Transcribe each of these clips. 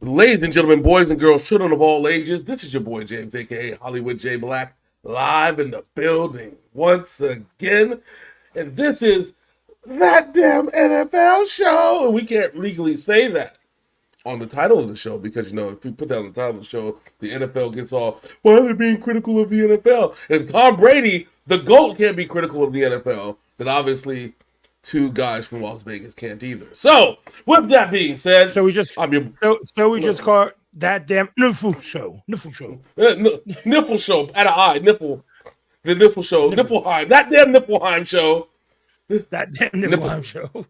Ladies and gentlemen, boys and girls, children of all ages, this is your boy James, aka Hollywood J Black, live in the building once again. And this is that damn NFL show. And we can't legally say that on the title of the show because, you know, if we put that on the title of the show, the NFL gets all, why are they being critical of the NFL? If Tom Brady, the GOAT, can't be critical of the NFL, then obviously two guys from Las Vegas can't either. So, with that being said, so we just call it that damn nipple show. Nipple show. Nipple show. At an eye. Nipple. The nipple show. Niflheim. That damn Niflheim show. That damn Niflheim show.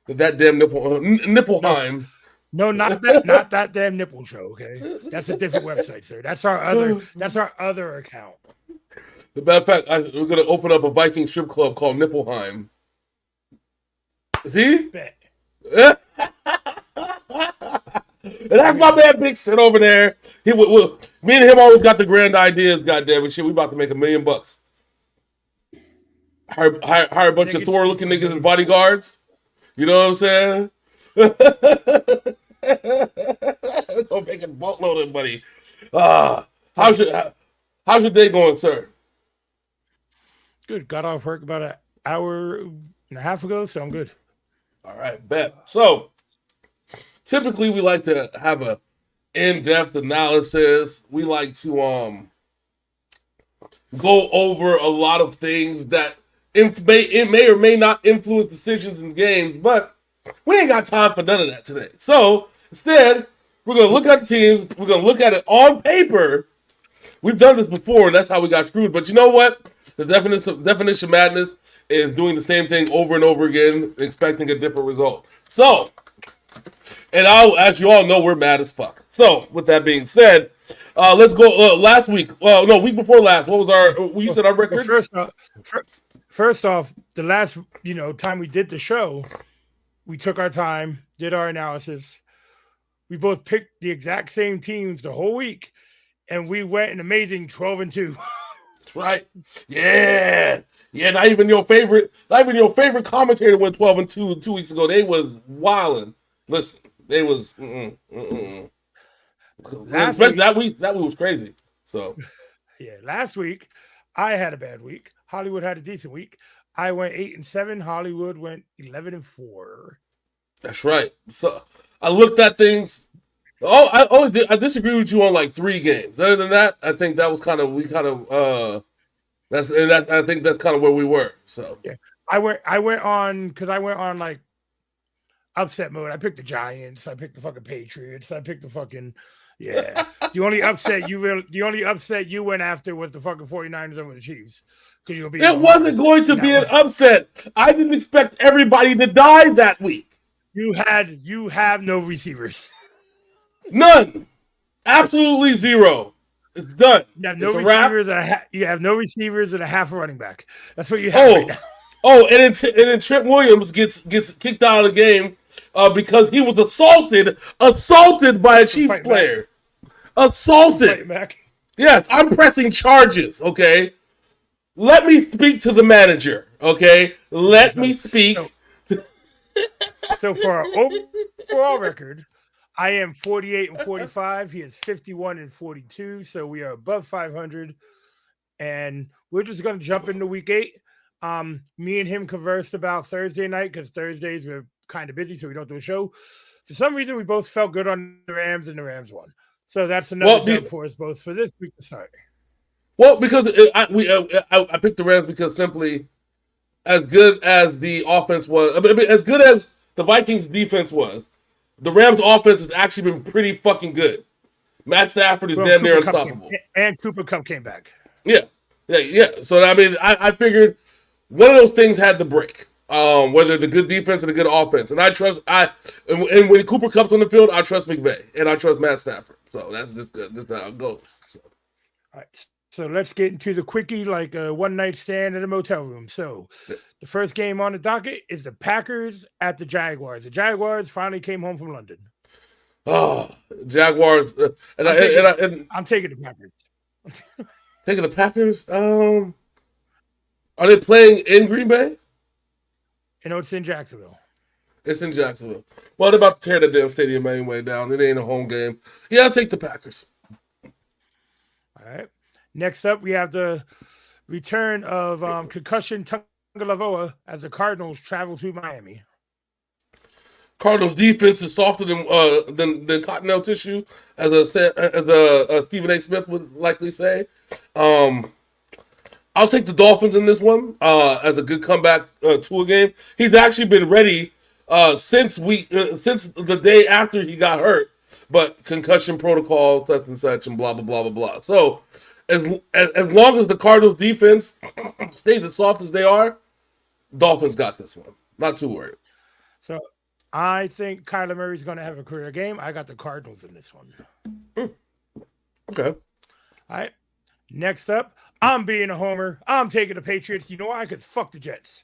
That damn Niflheim. No, not that damn nipple show. Okay, that's a different website, sir. That's our other account. As a matter of fact, we're gonna open up a Viking strip club called Niflheim. See? Bet. And that's my man Big Sit over there. Me and him always got the grand ideas, goddammit. Shit, we about to make $1 million. Hire a bunch of Thor looking niggas as bodyguards. You know what I'm saying? Gonna make a boatload of money. How's your day going, sir? Good. Got off work about an hour and a half ago, so I'm good. All right, bet. So, typically we like to have a in-depth analysis. We like to go over a lot of things that it may or may not influence decisions in games, but we ain't got time for none of that today. So, instead, we're going to look at the teams. We're going to look at it on paper. We've done this before, and that's how we got screwed. But you know what? The definition of madness is doing the same thing over and over again, expecting a different result. So, and as you all know, we're mad as fuck. So, with that being said, let's go. Last week, week before last. What was you said our record? First off, the last time we did the show, we took our time, did our analysis. We both picked the exact same teams the whole week, and we went an amazing 12-2. That's right. Yeah. Not even your favorite commentator went 12-2 2 weeks ago. They was wilding. Listen, they was especially that week was crazy. So yeah, last week I had a bad week. Hollywood had a decent week. I went 8-7. Hollywood went 11-4. That's right. So I looked at things. I disagree with you on like 3 games. Other than that, I think that was I think that's kind of where we were. So yeah, I went on like upset mode. I picked the Giants. I picked the fucking Patriots. I picked the fucking the only upset you went after was the fucking 49ers over the Chiefs. It wasn't going to be an upset. I didn't expect everybody to die that week. You have no receivers. None. Absolutely zero. It's done. You have no receivers you have no receivers and a half a running back. That's what you have right now. And then Trent Williams gets kicked out of the game because he was assaulted by a Chiefs player. Assaulted. Yes, I'm pressing charges, okay? Let me speak to the manager, okay? Let me speak. So for our overall record, I am 48-45. He is 51-42. So we are above 500. And we're just going to jump into week 8. Me and him conversed about Thursday night because Thursdays we're kind of busy, so we don't do a show. For some reason, we both felt good on the Rams, and the Rams won. So that's another dub for us both for this week to start. Well, because I picked the Rams because simply as good as the offense was, as good as the Vikings defense was, the Rams' offense has actually been pretty fucking good. Matt Stafford is damn near unstoppable. And Cooper Kupp came back. Yeah. So I mean, I figured one of those things had to break. Whether the good defense or the good offense, and and when Cooper Kupp's on the field, I trust McVay and I trust Matt Stafford. So that's just good. This is how it goes. So. All right. So let's get into the quickie, like a one night stand in a motel room. So the first game on the docket is the Packers at the Jaguars. The Jaguars finally came home from London. Oh, Jaguars, I'm taking the Packers. Taking the Packers. Are they playing in Green Bay? You know, it's in Jacksonville. It's in Jacksonville. Well, they're about to tear the damn stadium anyway down. It ain't a home game. Yeah, I'll take the Packers. All right. Next up, we have the return of concussion Tagovailoa as the Cardinals travel to Miami. Cardinals defense is softer than cottonelle tissue, as Stephen A. Smith would likely say. I'll take the Dolphins in this one as a good comeback to a game. He's actually been ready since the day after he got hurt, but concussion protocol, such and such, and blah blah blah blah blah. So as long as the Cardinals defense stays as soft as they are, Dolphins got this one. Not too worried. So I think Kyler Murray's going to have a career game. I got the Cardinals in this one. Okay. All right. Next up, I'm being a homer. I'm taking the Patriots. You know why? Because fuck the Jets.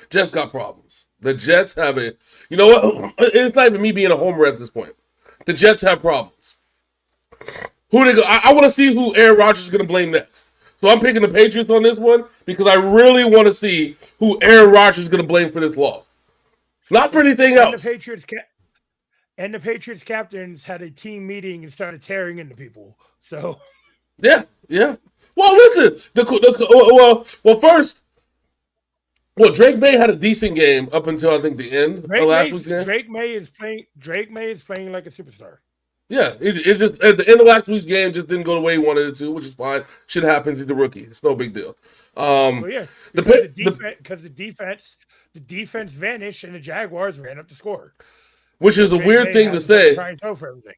Jets got problems. The Jets have a... You know what? It's not even me being a homer at this point. The Jets have problems. Who they go? I want to see who Aaron Rodgers is going to blame next. So I'm picking the Patriots on this one because I really want to see who Aaron Rodgers is going to blame for this loss. Not for anything else. The Patriots captains had a team meeting and started tearing into people. So... Yeah. Well, listen. First, Drake May had a decent game up until I think the end of last week's game. Drake May is playing like a superstar. Yeah, it just at the end of last week's game just didn't go the way he wanted it to, which is fine. Shit happens. He's a rookie. It's no big deal. Because the defense vanished and the Jaguars ran up the score. Which is a weird thing to say. Try and throw for everything.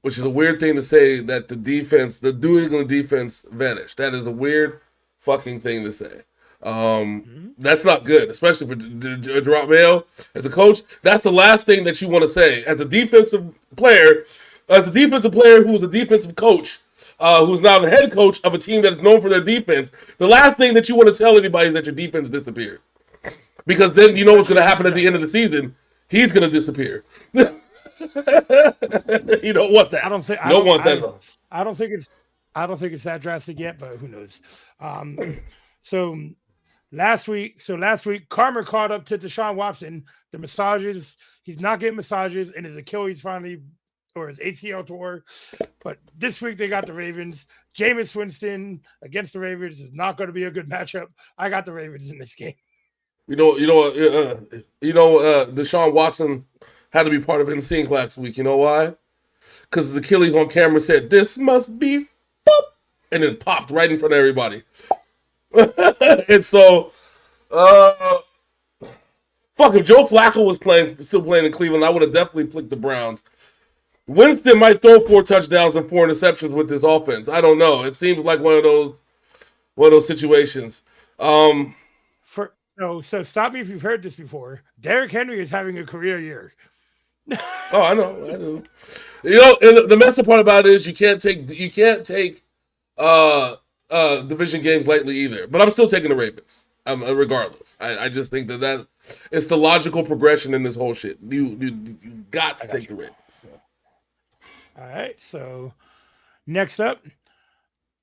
Which is a weird thing to say that the New England defense vanished. That is a weird fucking thing to say. That's not good, especially for Gerard Mayo as a coach. That's the last thing that you want to say as a defensive player who's a defensive coach, who's now the head coach of a team that is known for their defense. The last thing that you want to tell anybody is that your defense disappeared, because then you know what's going to happen at the end of the season. He's going to disappear. You don't want that. I don't think it's that drastic yet, but who knows? So last week, Karma caught up to Deshaun Watson. The massages, he's not getting massages, and his Achilles or his ACL tore. But this week they got the Ravens. Jameis Winston against the Ravens is not going to be a good matchup. I got the Ravens in this game. Deshaun Watson had to be part of NSYNC last week. You know why? Because his Achilles on camera said, "This must be," boop, and it popped right in front of everybody. And so, if Joe Flacco was still playing in Cleveland, I would have definitely picked the Browns. Winston might throw 4 touchdowns and 4 interceptions with this offense. I don't know. It seems like one of those situations. So stop me if you've heard this before. Derrick Henry is having a career year. Oh, I know. And the messy part about it is you can't take division games lightly either. But I'm still taking the Ravens, regardless. I just think that it's the logical progression in this whole shit. You got to take the Ravens. So. All right. So next up,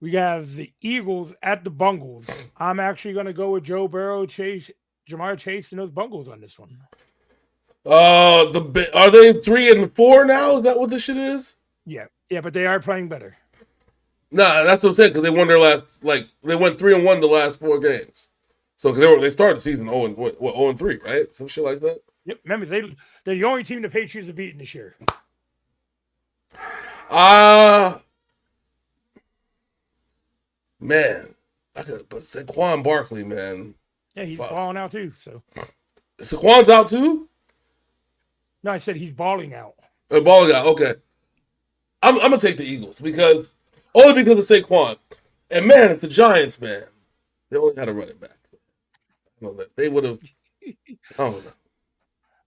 we have the Eagles at the Bungles. I'm actually going to go with Joe Burrow, Jamar Chase, and those Bungles on this one. Are they 3-4 now? Is that what this shit is? Yeah, but they are playing better. Nah, that's what I'm saying, because they won they went 3-1 the last 4 games. So they started the season 0-3, right? Some shit like that. Yep. Remember, they're the only team the Patriots have beaten this year. Man, but Saquon Barkley, man. Yeah, he's balling out too. So Saquon's out too. No, I said he's balling out. Balling out. Okay. I'm gonna take the Eagles only because of Saquon. And man, it's the Giants, man. They only had a running back. They would have. I don't know.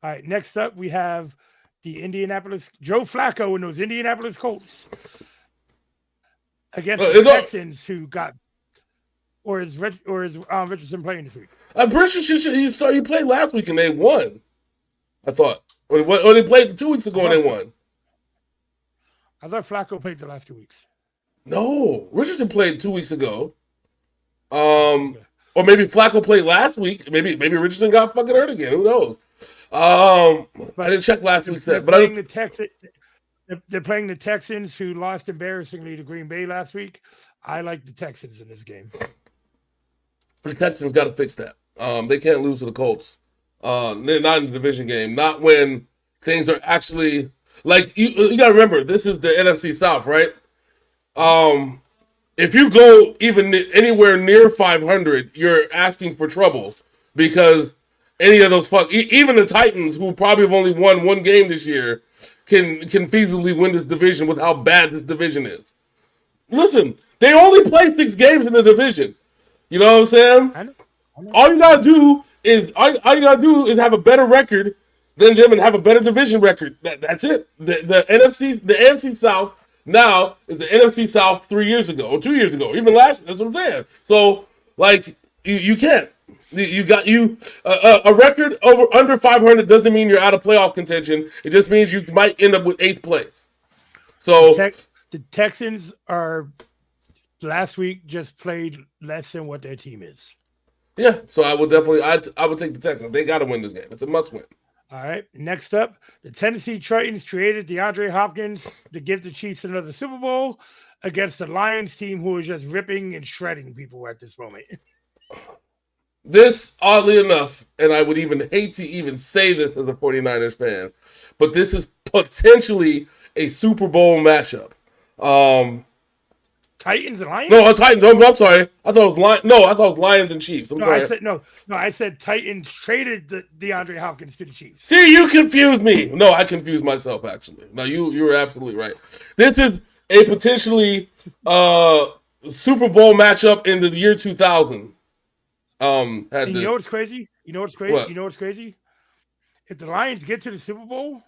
All right, next up we have the Indianapolis Joe Flacco and those Indianapolis Colts against the Texans, who got or is Richardson playing this week? I'm pretty sure he played last week and they won. I thought, or they played 2 weeks ago and they won. I thought Flacco played the last 2 weeks. No, Richardson played 2 weeks ago. Or maybe Flacco played last week. Maybe Richardson got fucking hurt again. Who knows? I didn't check last week's set. But they're playing the Texans, who lost embarrassingly to Green Bay last week. I like the Texans in this game. The Texans got to fix that. They can't lose to the Colts. They're not in the division game. Not when things are actually like you got to remember. This is the NFC South, right? If you go even anywhere near 500, you're asking for trouble because any of those even the Titans, who probably have only won one game this year, can feasibly win this division with how bad this division is. Listen, they only play 6 games in the division. You know what I'm saying? I know. All you gotta do is have a better record than them and have a better division record. That's it. The AFC South now is the NFC South 3 years ago or 2 years ago, even last year. That's what I'm saying. So like you can't. A record under 500 doesn't mean you're out of playoff contention. It just means you might end up with 8th place. So the Texans are last week just played less than what their team is. Yeah, so I would definitely I would take the Texans. They got to win this game. It's a must win. All right. Next up, the Tennessee Titans traded DeAndre Hopkins to give the Chiefs another Super Bowl against the Lions team, who is just ripping and shredding people at this moment. This, oddly enough, and I would even hate to even say this as a 49ers fan, but this is potentially a Super Bowl matchup. Titans and Lions? No, Titans. I'm sorry. I thought it was Lions and Chiefs. Sorry. I said Titans traded DeAndre Hopkins to the Chiefs. See, you confused me. No, I confused myself, actually. No, you were absolutely right. This is a potentially Super Bowl matchup in the year 2000. You know what's crazy? What? You know what's crazy? If the Lions get to the Super Bowl,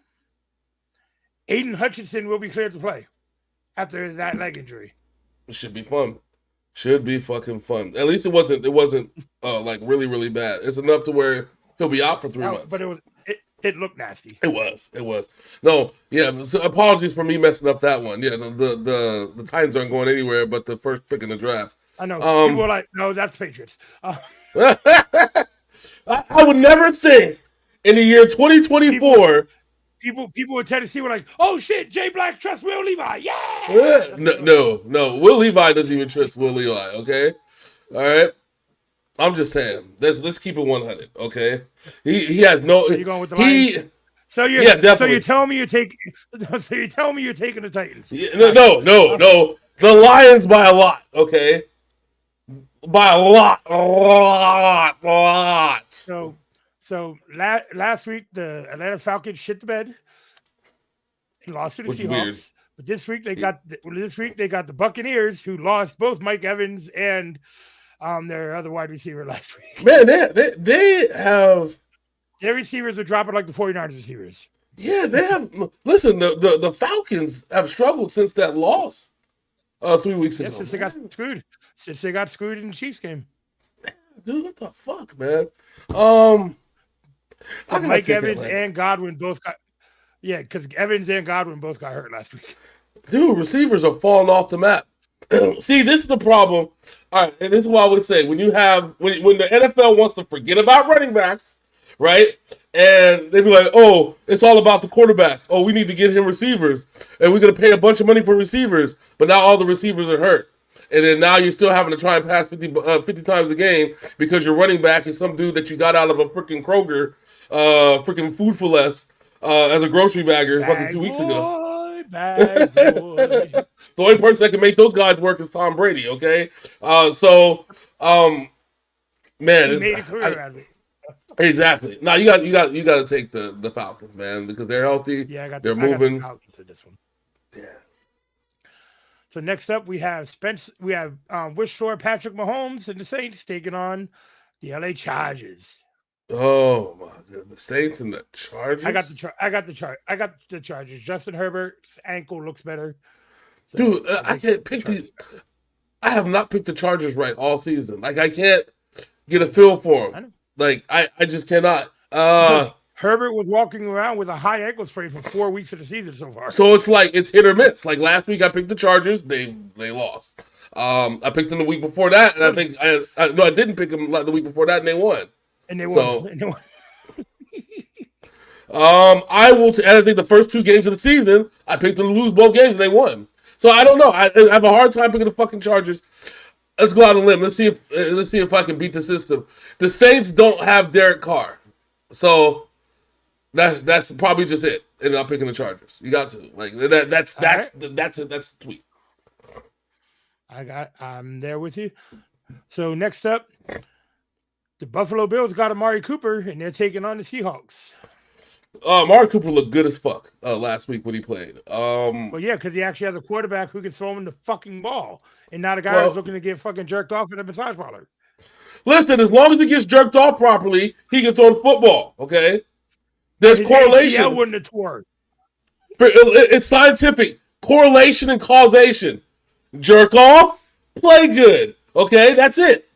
Aiden Hutchinson will be cleared to play after that leg injury. It should be fun. Should be fucking fun. At least it wasn't like really, really bad. It's enough to where he'll be out for 3 months. But it looked nasty. It was. No, yeah. So apologies for me messing up that one. Yeah, the Titans aren't going anywhere but the first pick in the draft. I know. People are like, no, that's Patriots. I would never think in the year 2024. People in Tennessee were like, "Oh shit, Jay Black trusts Will Levi." Yeah. No. Will Levi doesn't even trust Will Levi. Okay, all right. I'm just saying. Let's keep it 100. Okay. He has no. Are you going with the Lions? Definitely. So you're telling me you're taking. So you're telling me you're taking the Titans? No. The Lions by a lot. Okay. By a lot. So last week the Atlanta Falcons shit the bed and lost to the Seahawks. Weird. But this week they got the Buccaneers, who lost both Mike Evans and their other wide receiver last week. Man, they have their receivers are dropping like the 49ers receivers. Yeah, they have. Listen, the Falcons have struggled since that loss 3 weeks ago. Since they got screwed. Since they got screwed in the Chiefs game. Dude, what the fuck, man? Mike Evans and Godwin both got. Yeah, because Evans and Godwin both got hurt last week. Dude, receivers are falling off the map. See, this is the problem. All right, and this is what I would say. When you have when the NFL wants to forget about running backs, right? And they be like, oh, it's all about the quarterback. Oh, we need to get him receivers. And we're going to pay a bunch of money for receivers. But now all the receivers are hurt. And then now you're still having to try and pass 50 times a game because your running back is some dude that you got out of a freaking Kroger, freaking Food for Less as a grocery bagger fucking 2 weeks ago. The only person that can make those guys work is Tom Brady, okay? Man, he made a career out of it. Exactly. Now you got to take the Falcons, man, because they're healthy. Yeah, They're I got the moving. Falcons in this one. Yeah. So next up, we have Wish Shore Patrick Mahomes and the Saints taking on the LA Chargers. Oh my god, the Saints and the Chargers. I got the Chargers. Justin Herbert's ankle looks better. So Dude, I can't pick I have not picked the Chargers right all season. Like I can't get a feel for them. Like I just cannot. Herbert was walking around with a high ankle sprain for 4 weeks of the season so far. So it's like it's hit or miss. Like last week I picked the Chargers, they lost. I picked them the week before that, and I think I didn't pick them the week before that, and they won. And they won. I think the first 2 games of the season, I picked them to lose both games, and they won. So I don't know. I have a hard time picking the fucking Chargers. Let's go out on a limb. Let's see if I can beat the system. The Saints don't have Derek Carr, so that's probably just it. And I'm picking the Chargers. You got to like that's it. That's the tweet. I'm there with you. So next up, the Buffalo Bills got Amari Cooper, and they're taking on the Seahawks. Amari Cooper looked good as fuck last week when he played. Well, yeah, because he actually has a quarterback who can throw him the fucking ball, and not a guy who's looking to get fucking jerked off in a massage parlor. Listen, as long as he gets jerked off properly, he can throw the football. Okay, there's correlation. ACL wouldn't have tore. It's scientific correlation and causation. Jerk off, play good. Okay, that's it.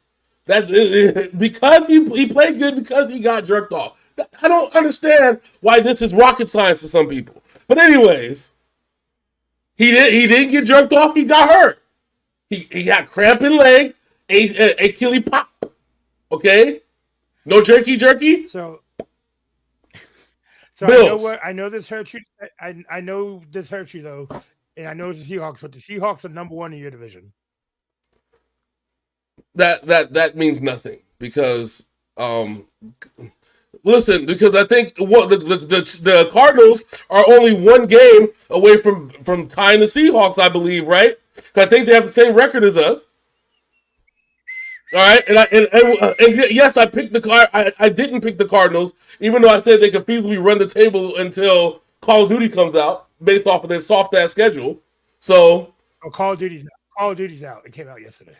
Because he played good because he got jerked off. I don't understand why this is rocket science to some people. But anyways, he didn't get jerked off. He got hurt. He got cramp in leg, Achilles pop. Okay, no jerky. So Bills. I know this hurts you. I know this hurts you though, and I know it's the Seahawks, but the Seahawks are number 1 in your division. That means nothing because listen, because I think what the Cardinals are only 1 game away from tying the Seahawks, I believe, right? Because I think they have the same record as us. All right, and yes, I picked I didn't pick the Cardinals, even though I said they could feasibly run the table until Call of Duty comes out, based off of their soft ass schedule. So, Call of Duty's out. It came out yesterday.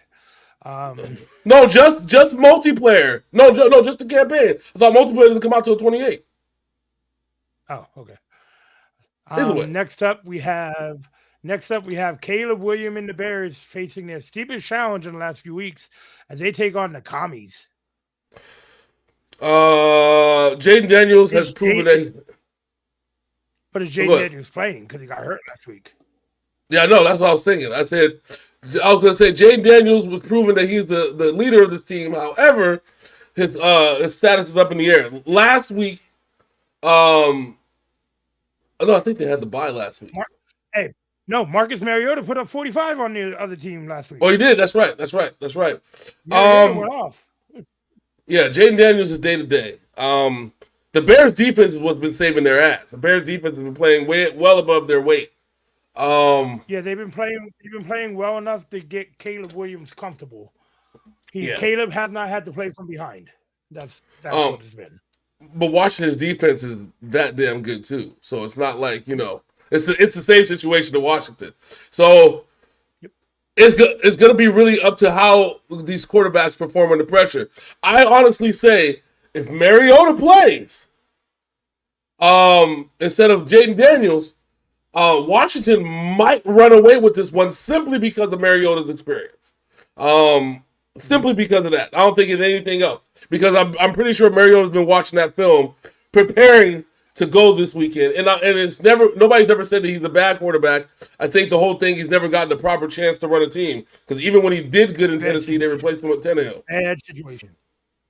No, just multiplayer. No, just the campaign. I thought multiplayer doesn't come out till 28. Oh, okay. Either way. Next up, we have Caleb Williams and the Bears facing their steepest challenge in the last few weeks as they take on the Commies. Jaden Daniels has proven that. But is Jaden Daniels playing because he got hurt last week? Yeah, no, that's what I was thinking. I was going to say Jaden Daniels was proven that he's the leader of this team. However, his status is up in the air. Last week, I think they had the bye last week. Marcus Mariota put up 45 on the other team last week. Oh, he did. That's right. Mariota went off. Yeah, Jaden Daniels is day to day. The Bears defense is what's been saving their ass. The Bears defense has been playing well above their weight. Yeah, they've been playing well enough to get Caleb Williams comfortable. Caleb has not had to play from behind. That's what it's been. But Washington's defense is that damn good too. So it's not like, it's the same situation to Washington. So it's going to be really up to how these quarterbacks perform under pressure. I honestly say if Mariota plays instead of Jaden Daniels, Washington might run away with this one simply because of Mariota's experience. Simply because of that. I don't think it's anything else. Because I'm pretty sure Mariota's been watching that film, preparing to go this weekend. And nobody's ever said that he's a bad quarterback. I think the whole thing, he's never gotten the proper chance to run a team. Because even when he did good in Tennessee, they replaced him with Tannehill. Bad situation.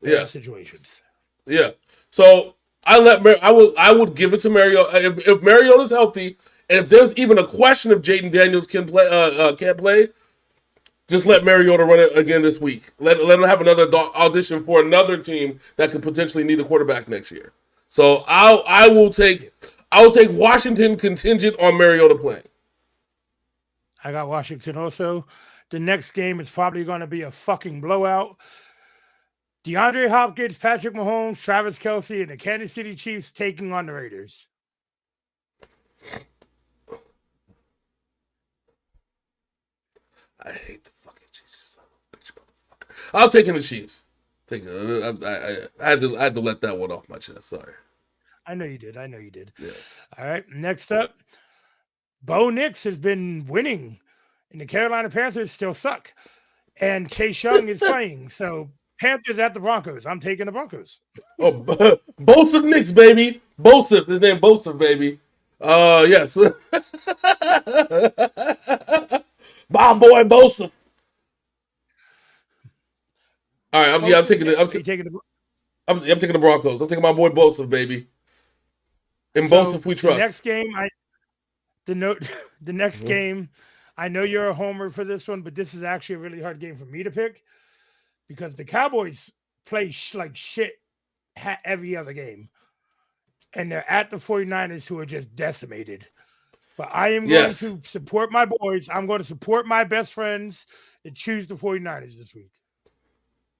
Bad situations. Yeah. So I would give it to Mariota. If Mariota's healthy, and if there's even a question if Jaden Daniels can't play, just let Mariota run it again this week. Let him have another audition for another team that could potentially need a quarterback next year. So I will take Washington contingent on Mariota playing. I got Washington also. The next game is probably going to be a fucking blowout. DeAndre Hopkins, Patrick Mahomes, Travis Kelce, and the Kansas City Chiefs taking on the Raiders. I hate the fucking Chiefs, you son of a bitch, motherfucker. I'm taking the Chiefs. I had to let that one off my chest. Sorry. I know you did. Yeah. All right. Next up, Bo Nix has been winning, and the Carolina Panthers still suck. And Chase Young is playing. So Panthers at the Broncos. I'm taking the Broncos. Oh, Bosa Knicks, baby. Bosa. His name Bosa, baby. Yes. My boy Bosa. All right, I'm taking the Broncos. I'm taking my boy Bosa, baby. And Bosa, if we trust. The next game, I know you're a homer for this one, but this is actually a really hard game for me to pick because the Cowboys play like shit every other game. And they're at the 49ers, who are just decimated. But I am going to support my boys. I'm going to support my best friends and choose the 49ers this week.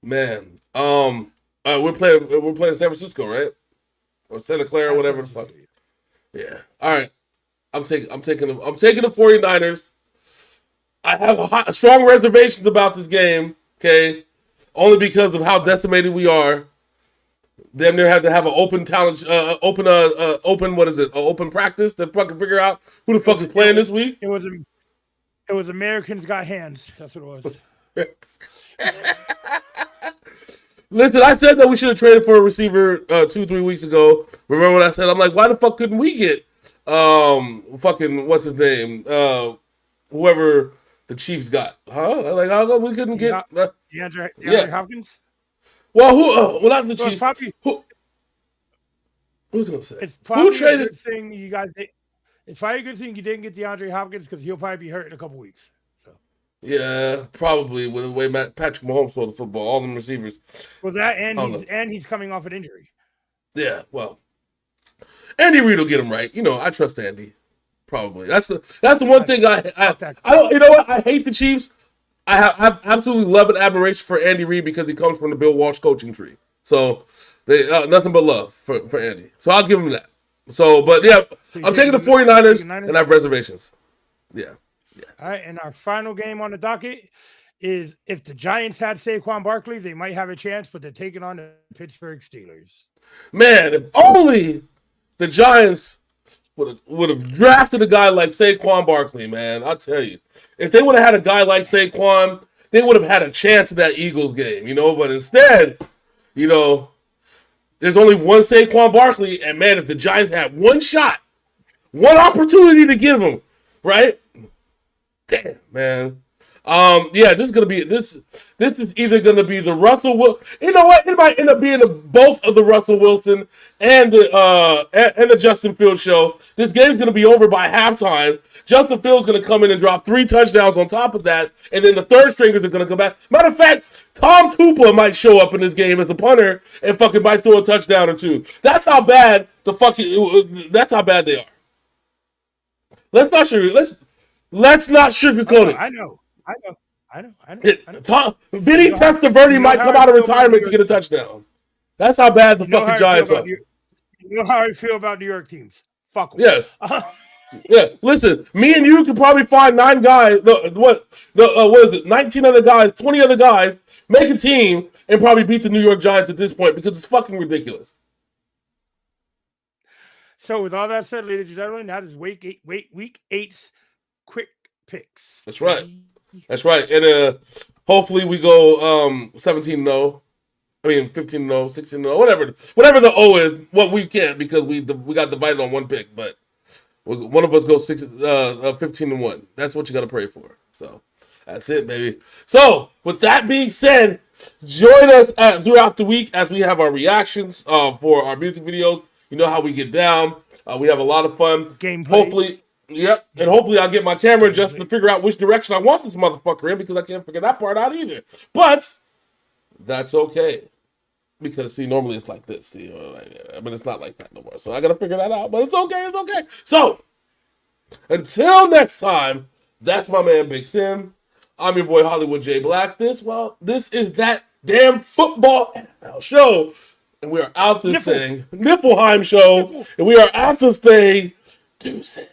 Man, we're playing San Francisco, right? Or Santa Clara, whatever the fuck. Yeah. All right. I'm taking the 49ers. I have strong reservations about this game, okay? Only because of how decimated we are. Damn near had to have an open talent, open practice to fucking figure out who the fuck is playing this week. It was Americans Got Hands. That's what it was. Listen, I said that we should have traded for a receiver 2-3 weeks ago. Remember what I said? I'm like, why the fuck couldn't we get fucking what's his name? Whoever the Chiefs got, huh? Like, how come we couldn't get DeAndre Hopkins? Well, who? Not the Chiefs. Who's gonna say? It's probably a good thing you guys. It's probably a good thing you didn't get DeAndre Hopkins because he'll probably be hurt in a couple weeks. So. Yeah, probably with the way Patrick Mahomes throw the football, all them receivers. Well, that and he's coming off an injury. Yeah, well, Andy Reid will get him right. You know, I trust Andy. Probably that's the one thing I don't. You know what? I hate the Chiefs. I have absolutely love and admiration for Andy Reid because he comes from the Bill Walsh coaching tree. So they nothing but love for Andy. So I'll give him that. So, but yeah, I'm taking the 49ers and I have reservations. Yeah. All right, and our final game on the docket is if the Giants had Saquon Barkley, they might have a chance, but they're taking on the Pittsburgh Steelers. Man, if only the Giants would have drafted a guy like Saquon Barkley, man. I'll tell you. If they would have had a guy like Saquon, they would have had a chance in that Eagles game, you know. But instead, you know, there's only one Saquon Barkley, and man, if the Giants had one shot, one opportunity to give him, right? Damn, man. Yeah, this is gonna be this is either gonna be the Russell Wilson. You know what? It might end up being both of the Russell Wilson and the Justin Fields show. This game's gonna be over by halftime. Justin Fields gonna come in and drop 3 touchdowns on top of that, and then the third stringers are gonna come back. Matter of fact, Tom Tupa might show up in this game as a punter and fucking might throw a touchdown or two. That's how bad that's how bad they are. Let's not sugarcoat it. I know. Vinny Testaverde might come out of retirement to get a touchdown. That's how bad the fucking Giants are. You know how I feel about New York teams. Fuck them. Yes. Yeah. Listen, me and you could probably find 9 guys. What is it? 19 other guys, 20 other guys, make a team and probably beat the New York Giants at this point because it's fucking ridiculous. So, with all that said, ladies and gentlemen, that is week 8's quick picks. That's right. And hopefully we go 17-0. I mean 15-0, 16-0, whatever the O is, what we can because we got divided on one pick, but one of us goes 15-1. That's what you got to pray for. So that's it, baby. So with that being said, join us throughout the week as we have our reactions for our music videos. You know how we get down. We have a lot of fun. Gameplay. Hopefully. Yep, and hopefully I'll get my camera adjusted to figure out which direction I want this motherfucker in because I can't figure that part out either. But that's okay. Because, see, normally it's like this. See, but it's not like that no more. So I got to figure that out. But it's okay. So, until next time, that's my man Big Sim. I'm your boy Hollywood J Black. This is that damn football NFL show. And we are out this thing. Niflheim show. And we are out this thing. Deuces.